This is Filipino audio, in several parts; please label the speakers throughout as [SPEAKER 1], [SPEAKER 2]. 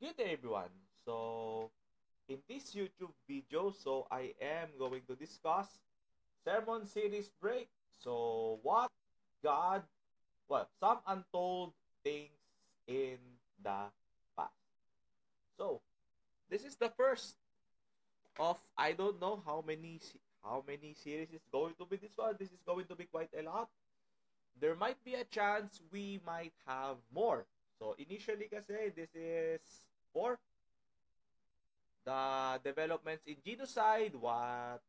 [SPEAKER 1] Good day, everyone. In this YouTube video, I am going to discuss Sermon Series Break. What God, some untold things in the past. So, this is the first of I don't know how many series is going to be this one. This is going to be quite a lot. There might be a chance we might have more. So, initially kasi this is four the developments in genocide, what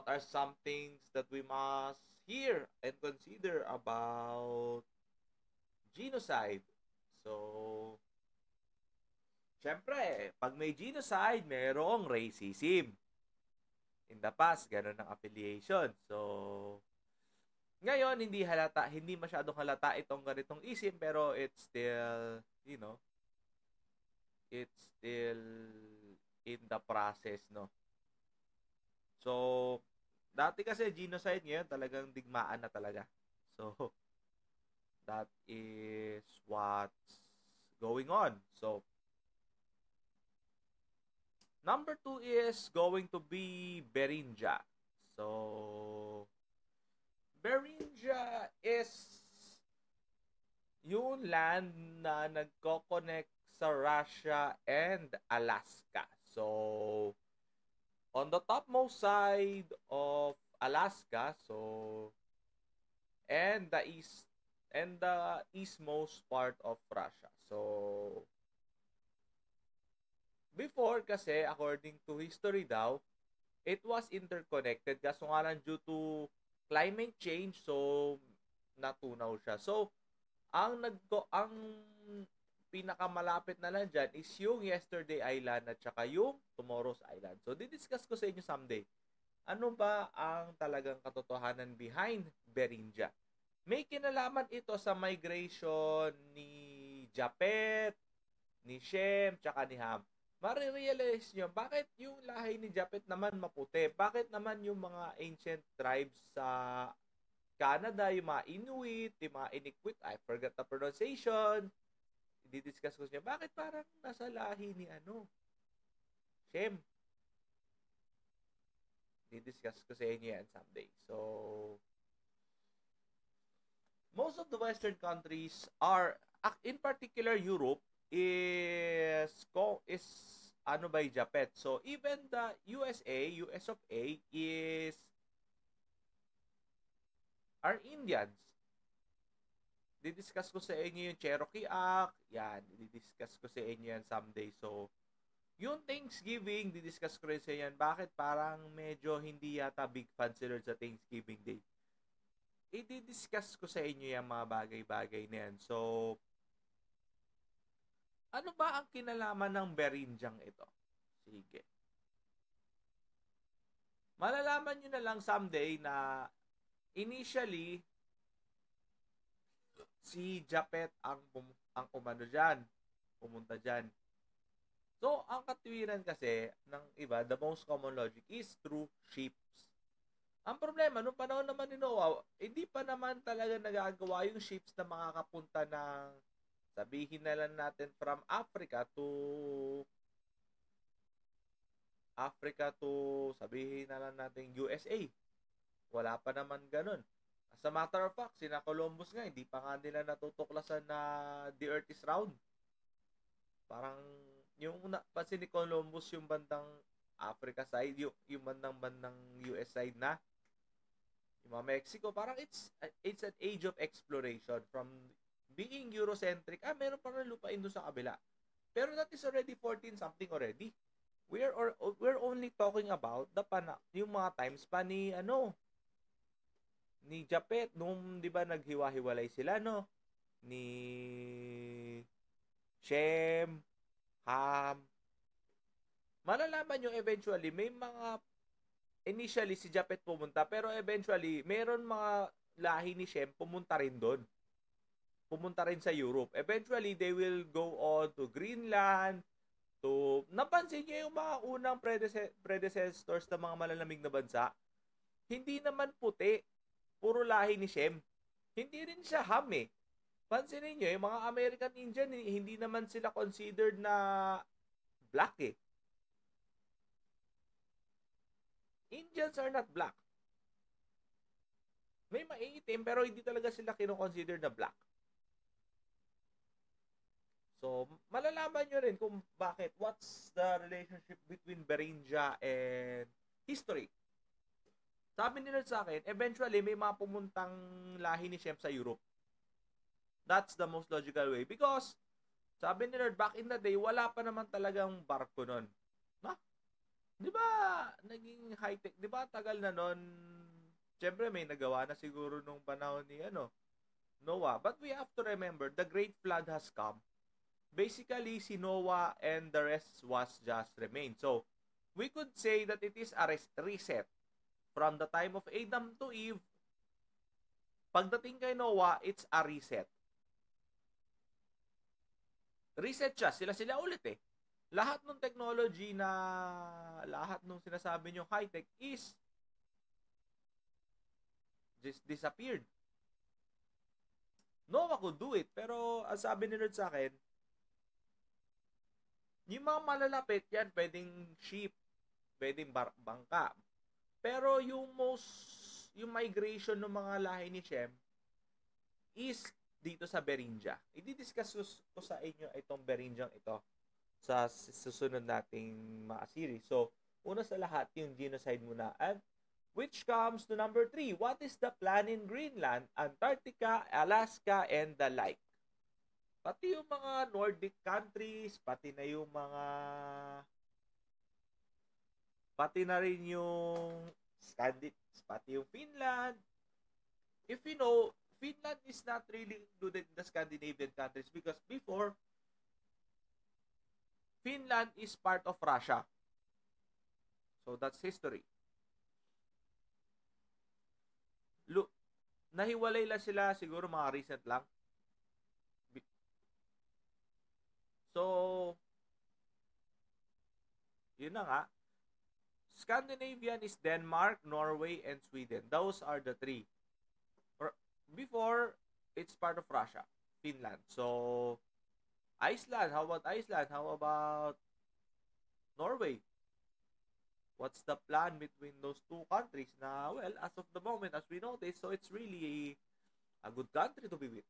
[SPEAKER 1] are some things that we must hear and consider about genocide. So, syempre, pag may genocide, merong racism. In the past, ganun ang affiliation. So, ngayon, hindi masyadong halata itong ganitong isim, pero it's still in the process, no? So, dati kasi genocide, ngayon talagang digmaan na talaga. So, that is what's going on. So, number two is going to be Berinja. So, Berinja is yung land na nagko-connect sa Russia and Alaska. So, on the topmost side of Alaska, and the eastmost part of Russia. So, before kasi, according to history daw, it was interconnected. Kaso nga lang due to climate change, so natunaw siya. So, ang pinakamalapit na lang dyan is yung Yesterday Island at saka yung Tomorrow's Island. So, didiscuss ko sa inyo someday. Ano ba ang talagang katotohanan behind Berinja? May kinalaman ito sa migration ni Japet, ni Shem, tsaka ni Ham. Marirealize nyo, bakit yung lahi ni Japet naman maputi? Bakit naman yung mga ancient tribes sa Canada, yung mga Inuit, yung mga Inuit, I forgot the pronunciation, didiscuss ko siya, bakit parang nasa lahi ni Shem? Didiscuss ko sa inyo yan someday. So, most of the Western countries are, in particular Europe, is ano by Japet. So even the US of A are Indians. Didiscuss ko sa inyo yung Cherokee Act. Yan, didiscuss ko sa inyo yan someday. So, yung Thanksgiving, didiscuss ko rin sa yan. Bakit parang medyo hindi yata big fan sila sa Thanksgiving Day? I-discuss ko sa inyo yung mga bagay-bagay na yan. So, ano ba ang kinalaman ng Berinjang ito? Sige. Malalaman nyo na lang someday na initially, si Japet ang umano dyan. Pumunta dyan. So, ang katwiran kasi ng iba, the most common logic is through ships. Ang problema, nung panahon naman ni Noah, hindi pa naman talaga nagagawa yung ships na makakapunta ng, sabihin na lang natin, from sabihin na lang natin, USA. Wala pa naman ganun. As a matter of fact, sina Columbus nga, hindi pa nga nila natutuklasan na the earth is round. Parang, yung una, pansin ni Columbus yung bandang Africa side, yung bandang US side na, yung mga Mexico, parang it's an age of exploration from being Eurocentric. Meron pa rin lupain doon sa kabila. Pero that is already 14 something already. We're only talking about yung mga times pa ni Japet nung 'di ba naghiwa-hiwalay sila ni Shem, Ham. Malalaman nyo eventually may mga initially si Japet pumunta pero eventually meron mga lahi ni Shem pumunta rin doon. Pumunta rin sa Europe. Eventually they will go on to Greenland, napansin niyo yung mga unang predecessors ng mga malalamig na bansa, hindi naman puti, puro lahi ni Shem. Hindi rin siya Ham eh. pansinin nyo, yung mga American Indian, hindi naman sila considered na black eh. Indians are not black. May maiitim, pero hindi talaga sila kino-consider na black. So, malalaman nyo rin kung bakit. What's the relationship between Beringia and history? Sabi nila sa akin, eventually, may mga pumuntang lahi ni Shem sa Europe. That's the most logical way. Because, sabi nila, back in the day, wala pa naman talagang barko nun. Na? Di ba, naging high-tech? Di ba, tagal na nun? Siyempre, may nagawa na siguro nung panahon ni Noah. But we have to remember, the Great Flood has come. Basically, si Noah and the rest was just remain. So, we could say that it is a reset. From the time of Adam to Eve, pagdating kay Noah, it's a reset. Reset siya. Sila ulit eh. Lahat ng technology na, lahat ng sinasabi nyo high-tech is just disappeared. Noah could do it. Pero, ang sabi ni Lord sa akin, yung mga malalapit yan, pwedeng sheep, pwedeng bangka. Pero yung migration ng mga lahi ni Shem is dito sa Beringia. I-discuss ko sa inyo itong Beringiang ito sa susunod nating mga series. So, una sa lahat, yung genocide muna. And which comes to number 3. What is the plan in Greenland, Antarctica, Alaska, and the like? Pati yung mga Nordic countries, pati na rin yung pati yung Finland. If you know, Finland is not really included in the Scandinavian countries because before, Finland is part of Russia. So that's history. Nahiwalay lang sila siguro mga recent lang. So, yun na nga. Scandinavian is Denmark, Norway, and Sweden. Those are the 3. Before, it's part of Russia, Finland. So, Iceland. How about Iceland? How about Norway? What's the plan between those two countries? Now, well, as of the moment, as we notice, so it's really a good country to be with.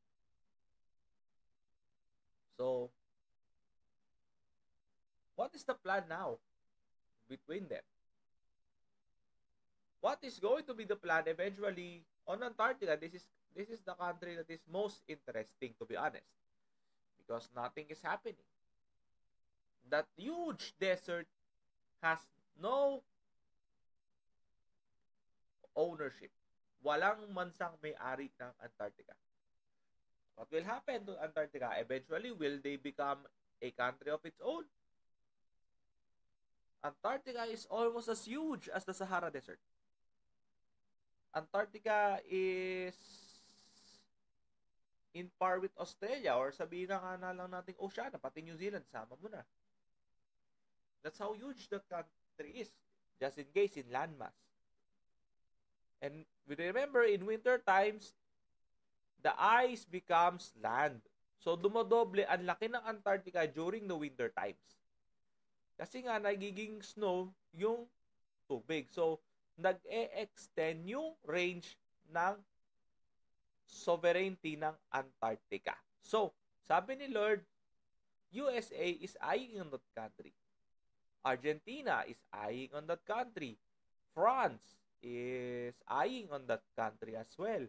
[SPEAKER 1] So, what is the plan now between them? What is going to be the plan eventually on Antarctica? This is the country that is most interesting, to be honest, because nothing is happening. That huge desert has no ownership. Walang mansang may-ari ng Antarctica. What will happen to Antarctica? Eventually, will they become a country of its own? Antarctica is almost as huge as the Sahara Desert. Antarctica is in par with Australia, or sabihin na lang natin Oceania, pati New Zealand, sama mo na. That's how huge that country is, just in case in landmass. And we remember, in winter times, the ice becomes land. So, dumodoble ang laki ng Antarctica during the winter times. Kasi nga, nagiging snow yung tubig. So, nag-e-extend yung range ng sovereignty ng Antarctica. So, sabi ni Lord, USA is eyeing on that country. Argentina is eyeing on that country. France is eyeing on that country as well.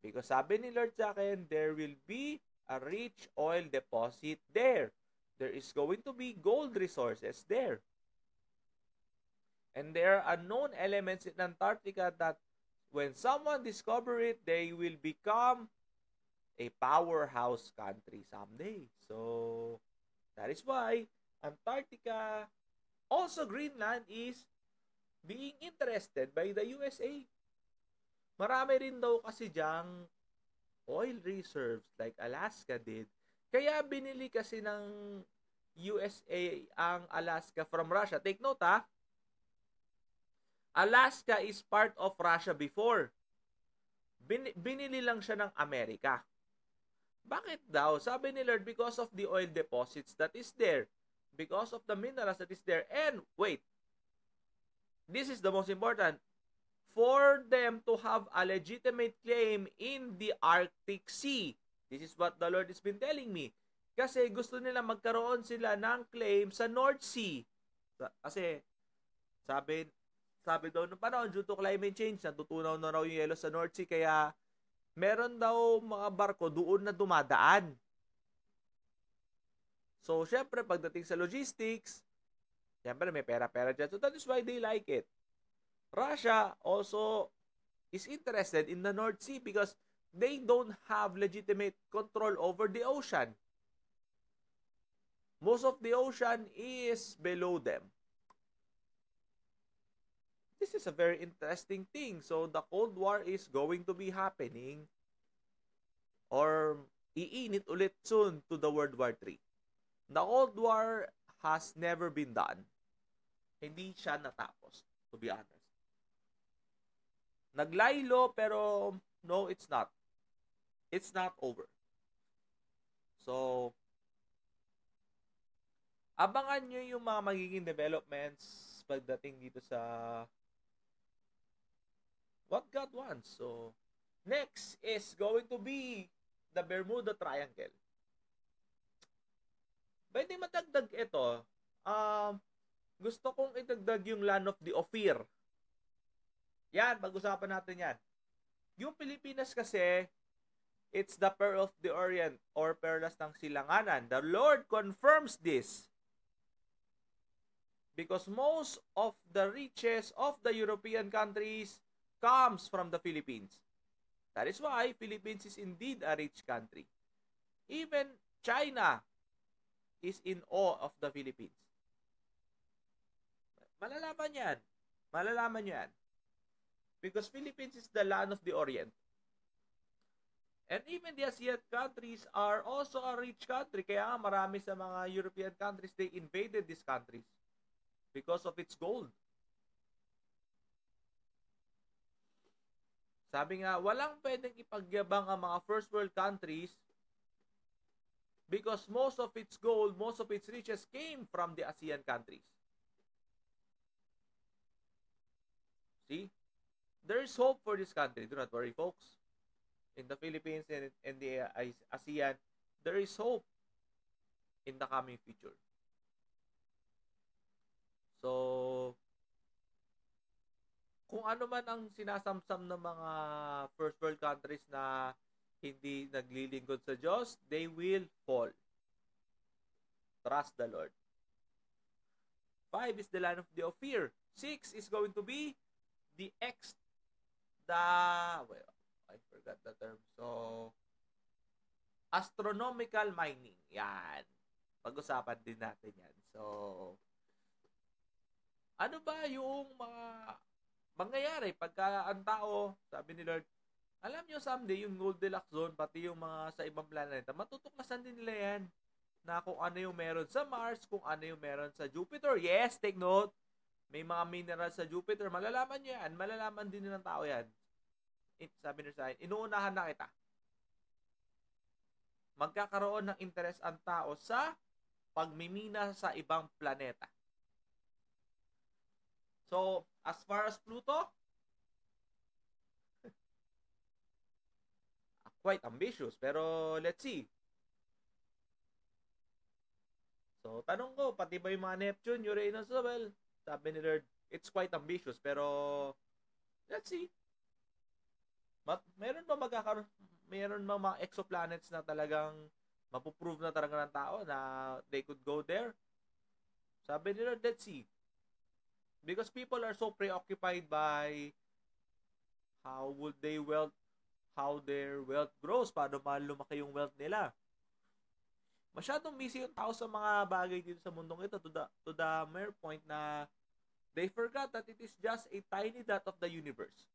[SPEAKER 1] Because sabi ni Lord sa akin, there will be a rich oil deposit there. There is going to be gold resources there. And there are unknown elements in Antarctica that when someone discover it, they will become a powerhouse country someday. So, that is why Antarctica, also Greenland, is being interested by the USA. Marami rin daw kasi diyang oil reserves like Alaska did. Kaya binili kasi ng USA ang Alaska from Russia. Take note ha, Alaska is part of Russia before. Binili lang siya ng Amerika. Bakit daw? Sabi ni Lord, because of the oil deposits that is there. Because of the minerals that is there. And, wait, this is the most important. For them to have a legitimate claim in the Arctic Sea. This is what the Lord has been telling me. Kasi gusto nila magkaroon sila ng claim sa North Sea. Kasi, sabi, sabi daw nung panahon, due to climate change, natutunaw na raw yung yelo sa North Sea, kaya meron daw mga barko doon na dumadaan. So, syempre, pagdating sa logistics, syempre, may pera-pera dyan. So, that is why they like it. Russia also is interested in the North Sea because they don't have legitimate control over the ocean. Most of the ocean is below them. This is a very interesting thing. So, the Cold War is going to be happening or iinit ulit soon to the World War III. The Cold War has never been done. Hindi siya natapos, to be honest. Naglaylo pero no, it's not. It's not over. So, abangan nyo yung mga magiging developments pagdating dito sa what God wants. So, next is going to be the Bermuda Triangle. Pwede madagdag ito. Gusto kong idagdag yung Land of the Ophir. Yan, pag-usapan natin yan. Yung Pilipinas kasi, it's the Pearl of the Orient or Perlas ng Silanganan. The Lord confirms this. Because most of the riches of the European countries comes from the Philippines. That is why Philippines is indeed a rich country. Even China is in awe of the Philippines. Malalaman yan. Malalaman yan. Because Philippines is the land of the Orient. And even the ASEAN countries are also a rich country. Kaya marami sa mga European countries, they invaded these countries because of its gold. Sabi nga, walang pwedeng ipagyabang ang mga first world countries because most of its gold, most of its riches came from the ASEAN countries. See? There is hope for this country. Do not worry, folks. In the Philippines and the ASEAN, there is hope in the coming future. So, kung ano man ang sinasamsam ng mga first world countries na hindi naglilingkod sa Diyos, they will fall. Trust the Lord. 5 is the land of the Ophir. 6 is going to be well, I forgot the term. So, astronomical mining. Yan. Pag-usapan din natin yan. So, ano ba yung mga mangyayari pagka ang tao, sabi ni Lord, alam nyo someday yung Goldilocks zone, pati yung mga sa ibang planeta, matutuklasan din nila yan na kung ano yung meron sa Mars, kung ano yung meron sa Jupiter. Yes, take note. May mga minerals sa Jupiter. Malalaman nyo yan. Malalaman din ng tao yan. Sabi nila sa akin, inuunahan na kita. Magkakaroon ng interest ang tao sa pagmimina sa ibang planeta. So, as far as Pluto, quite ambitious. Pero, let's see. So, tanong ko, pati ba yung mga Neptune, Uranus, well, sabi ni Lord, it's quite ambitious. Pero, let's see. Meron ba mga exoplanets na talagang mapuprove na talaga ng tao na they could go there? Sabi ni Lord, let's see. Because people are so preoccupied by how their wealth grows, paano lumaki yung wealth nila. Masyadong busy yung tao sa mga bagay dito sa mundong ito to the mere point na they forgot that it is just a tiny dot of the universe.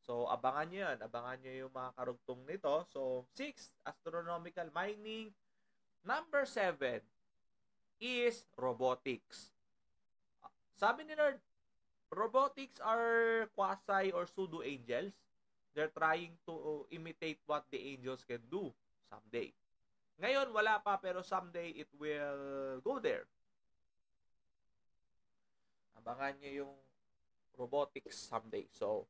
[SPEAKER 1] So, abangan nyo yan. Abangan nyo yung mga karugtong nito. So, 6, astronomical mining. Number 7 is robotics. Sabi ni Lord, robotics are quasi or pseudo angels. They're trying to imitate what the angels can do someday. Ngayon, wala pa, pero someday it will go there. Abangan nyo yung robotics someday. So,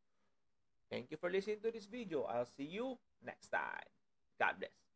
[SPEAKER 1] thank you for listening to this video. I'll see you next time. God bless.